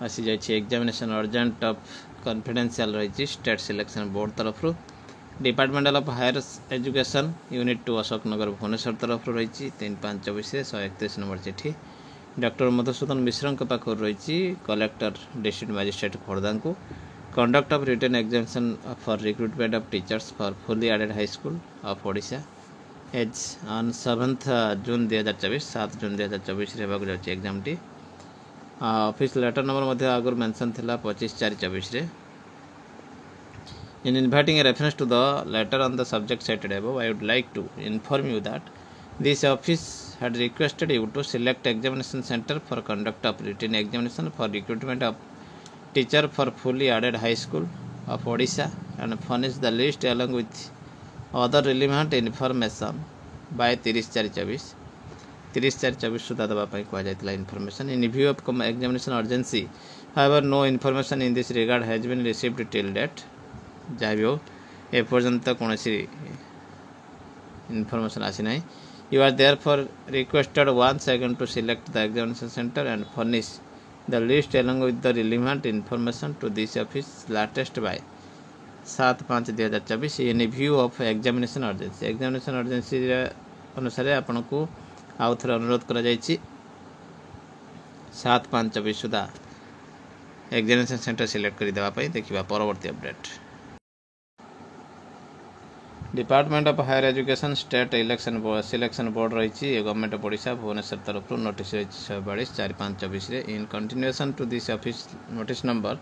आसी जाइए examination urgent of confidential रही स्टेट सिलेक्शन बोर्ड तरफ departmental of higher education unit 2 Ashoknagar Bhubaneswar तरफ रही 3/5/24 131 नंबर चिठी डॉक्टर मधुसूदन मिश्र पाखर रही कलेक्टर डिस्ट्रिक्ट मजिस्ट्रेट खोर्धा को conduct of written examination for recruitment of teachers for fully aided high school of Odisha as on 7th June 2024 7 June 2024 जाऊँगी exam टी office letter number आगुरी mention थिला 25/4/24 In inviting a reference to the letter on the subject cited above, I would like to inform you that this office had requested you to select examination center for conduct of written examination for recruitment of teacher for fully added high school of Odisha and furnish the list along with other relevant information by 30/4/24 30/4/24 सुधा देवाई कहुला information in view of examination urgency. However, no information in this regard has been received till date. जहाँ भी हो एपर्यंत कौन information आसी ना you are there for requested once again to select the examination center and furnish the list along with the relevant information to this office latest by 7/5/2024 in view of examination urgency अनुसार आपन को आउ थे अनुरोध करा 7/5/24 सुधा examination centre select कर देवाई देखा परवर्ती update department of higher education state election selection board रही गवर्नमेंट ऑफ ओडिशा भुवनेश्वर तरफ नोटिस रही 142/4/5/24 in continuation to this office notice number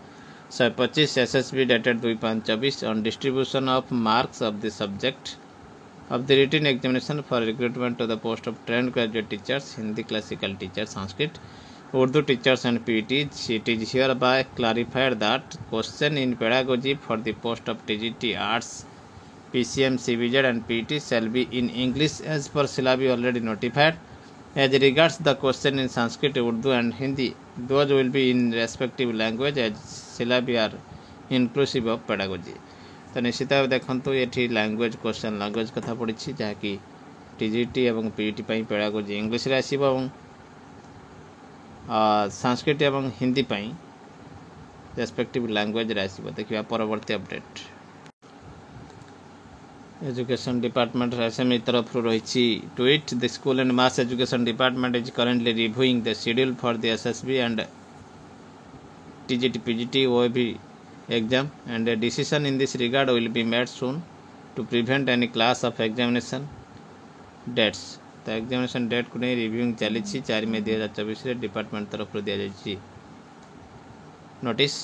125 SSB dated 2/5/24 on distribution of marks of the subject of the written examination for recruitment to the post of trained graduate teachers Hindi classical teacher Sanskrit Urdu teachers and PTs. It is hereby clarified that question in pedagogy for the post of TGT Arts, PCM, CBZ and PT shall be in English as per syllabi already notified. As regards the question in Sanskrit, Urdu and Hindi, those will be in respective language as syllabi are inclusive of pedagogy. तो निश्चित भाव देखु ये language question language कथा पड़ी जहाँकि TGT और PT pedagogy English आसो संस्कृत और हिंदी रेस्पेक्टिव लैंग्वेज आसो देखा परवर्ती अपडेट एजुकेशन डिपार्टमेंट एसएमई तरफ रही tweet the school and mass education department is currently reviewing the schedule for the SSB and TGT PGT OAB exam and a decision in this regard will be made soon to prevent any class of examination dates. The examination date को नहीं reviewing चली 4 मई 2024 रे department तरफ दिया जाइए notice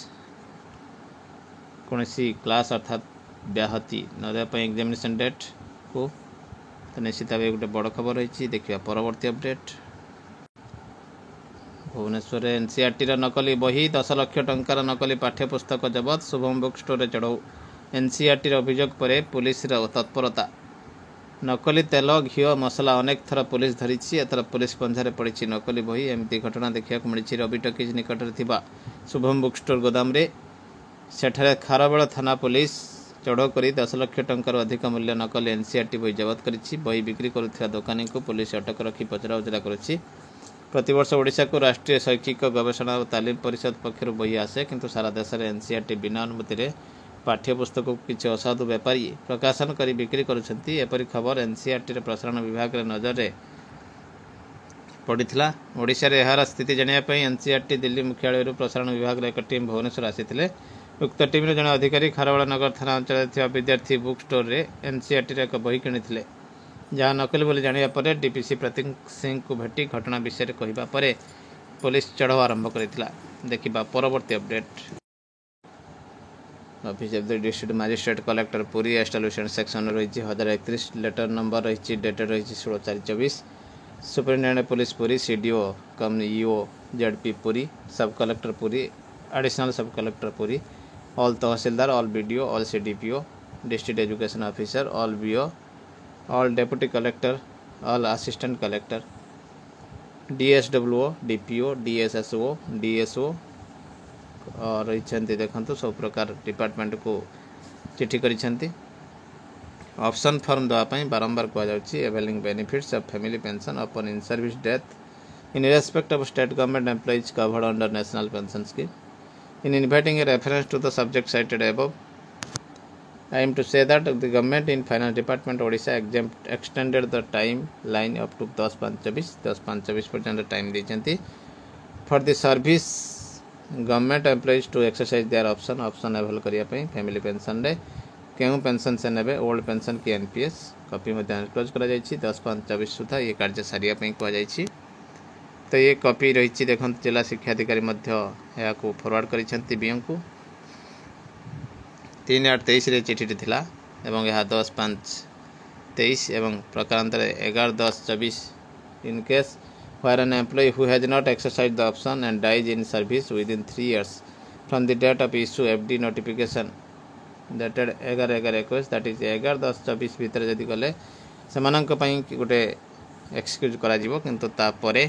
कौन सी class अर्थात व्याहति न देवाई एग्जामिनेशन डेट को तो निश्चित भाव गोटे बड़ खबर रही देखा परवर्ती अपडेट भुवनेश्वर एनसीईआरटी नकली बही 10 लाख टंकार नकली पाठ्यपुस्तक जबत शुभम बुक स्टोर चढ़ऊ एनसीईआरटी अभियोग पर पुलिस तत्परता नकली तेल घी मसला अनेक थर पुलिस धरी एथर पुलिस पंझारे पड़ी नकली बही एमती घटना देखा मिली रवि टकीज निकट में शुभम बुक स्टोर गोदाम सेठारे खारबेल थाना पुलिस चढ़ऊ कर 10 लाख टंकार अधिक मूल्य नकली एनसीईआरटी बही जबत कर बही बिक्री करुवा दोकानी को पुलिस अटक रखी पचरा उचरा कर प्रतिवर्ष ओडिशा को राष्ट्रीय शैक्षिक गवेषणा और तालीम परिषद पक्षर बही आसे किंतु सारा देश में एनसीईआरटी बिना अनुमति पाठ्यपुस्तक को किसी असाधु बेपारी प्रकाशन कर बिक्री करुछंती एपरी खबर एनसीईआरटी प्रसारण विभाग नजर में पड़ा ओडिशा रे एहार स्थिति जानापी एनसीईआरटी दिल्ली मुख्यालय प्रसारण विभाग एक टीम भुवनेश्वर आसी उक्त टीम जड़े अधिकारी खारबेल नगर थाना अंचल विद्यार्थी बुक स्टोर रे एनसीईआरटी एक बही किनी जहाँ नकली बोली जाना पर डीपीसी प्रतीक सिंह को भेटी घटना विषय कहवा पर पुलिस चढ़ाऊ आरंभ कर देखा परवर्ती update office of the district magistrate collector Puri establishment section रही 1031 लेटर नंबर रही डेटेड रही 16/4/24 superintendent police Puri CDO cum EO ZP Puri sub collector Puri additional sub collector Puri all tahsildar all BDO all CDPO district education officer all BO all deputy collector all assistant collector DSWO DPO DSSO DSO रही देखो सब प्रकार department को चिठी करिसेंती option form देवाई बारंबार कहुच्छी availing benefits of family pension upon in service death in respect of state government employees covered under national pension scheme In inviting a reference to the subject cited above, I am to say that the government in finance department Odisha extended the timeline up to 10/5/24 पर्यंत time देइछंती for the service government employees to exercise their option avail करिया पई family pension रे केउ pension से नेबे old pension की NPS copy में close करा जाइछि 10/5/24 सुधा ये कार्य सारिया पई को जाइछि। तो ये कॉपी रही देखो जिला शिक्षा अधिकारी या फॉरवर्ड करिसेंती बीएम को 3/8/23 रे चिठी थिला एवं यह 10/5/23 एवं प्रकारांतर 11/10/24 in case where an employee who has not exercised the option and dies in service within 3 years from the date of issue FD notification dated 11/11/21 that is 11/10/24 भीतर जदि गले सेमानंक पई गोटे एक्सक्यूज करा जिवो किंतु ता परे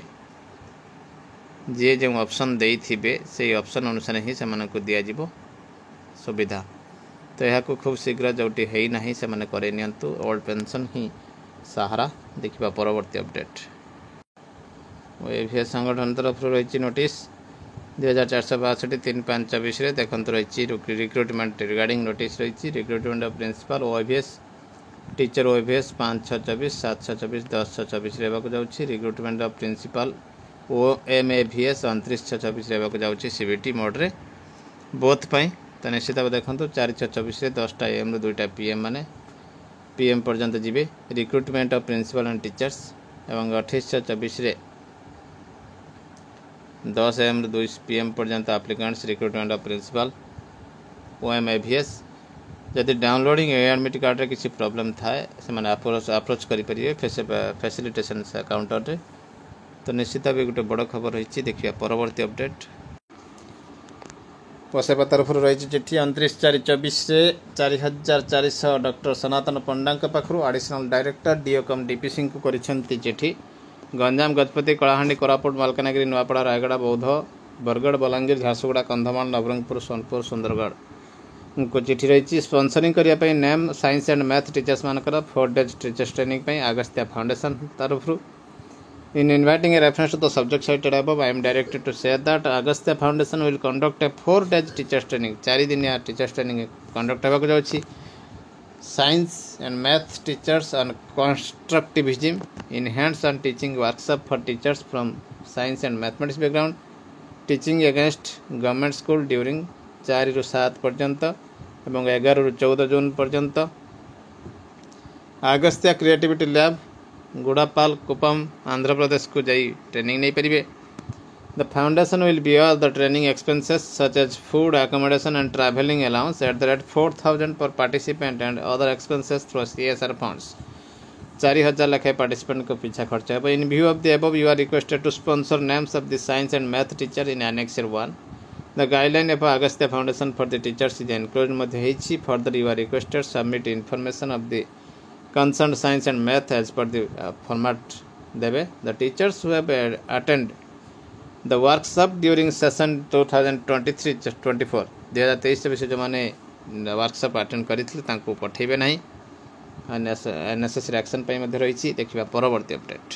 जे जो ऑप्शन देई थिबे से ऑप्शन अनुसार ही सेमानंक दिया जिवो सुविधा। तो यह खूब शीघ्र जोटी है ना से मैंने करे नियंतु ओल्ड पेंशन ही सहारा देखा परवर्ती अपडेट। एवीएस संगठन तरफ रही नोटिस 2462 3/5/24 देखते रही रिक्रुटमेंट रिगार्डिंग नोटिस रही recruitment of principal OAVS teacher OAVS 5/6/24 7/6/24 10/6/24 रेवाक जाउछि। रिक्रुटमेंट ऑफ प्रिंसिपल ओएमएवीएस 29/6/24 रेवाक जाउछि सीबीटी मोड रे बोथ पई। तो निश्चित भाव देखो 4/6/24 10टा AM रु 2टा PM माने PM पर्यंत जीवे recruitment of principal and teachers एवं 28/6/24 10 AM रु 2 PM पर्यंत applicants recruitment of principal OMAVS जदि डाउनलोडिंग एडमिट कार्ड रे किसी प्रॉब्लम थाए से माने अप्रोच करि परिबे फैसिलिटेशन काउंटर रे। तो निश्चित भाव गोटे बड़ खबर रही देखिए परवर्ती अपडेट। पसेपा तरफ रही चिठी 29/4/24 से 4400 डॉक्टर सनातन पंडा पाखु एडिशनल डायरेक्टर डीओकम डीपीसी को करिसेंती चिठी। गंजाम गजपति कलाहांडी कोरापुट मालकानगिरी नुआपड़ा रायगड़ा बौद्ध बरगढ़ बलांगीर झारसुगुड़ा कंधमाल नवरंगपुर सोनपुर सुंदरगढ़ को चिठी रही स्पॉन्सरिंग करने name science and math teachers मानकर 4 days teachers training Agastya foundation तरफ। In inviting a reference to the subject cited above, I am directed to say that Agastya Foundation will conduct a 4 days teachers training. 4 दिनिया teachers training conduct होगा जाउछि। Science and math teachers and constructivism in hands-on teaching workshop for teachers from science and mathematics background. Teaching against government school during 4 ରୁ 7 पर्यंत एवं 11 ରୁ 14 जून पर्यंत। Agastya creativity lab गुड़ापाल कुपम Andhra Pradesh को जाई training नहीं पारे। The foundation will bear the training expenses such as food, accommodation and travelling allowance at the rate 4,000 per participant and other expenses through CSR funds। 4,000 lakh participant को पीछा खर्च है। इन view of the above you are requested to sponsor names of the science and math teacher in annexure 1। The guideline of Agastya Foundation for the teachers is enclosed मध्ये हेछि। Further you are requested submit information of the concerned science and math as per the format देवे। The teachers who have attended the workshop during session 2023-24 2023 जो माने workshop attend करथिले तांको पठेबे नाही। Unnecessary action पई मध्ये रहिछि देखिबा परवर्ती अपडेट।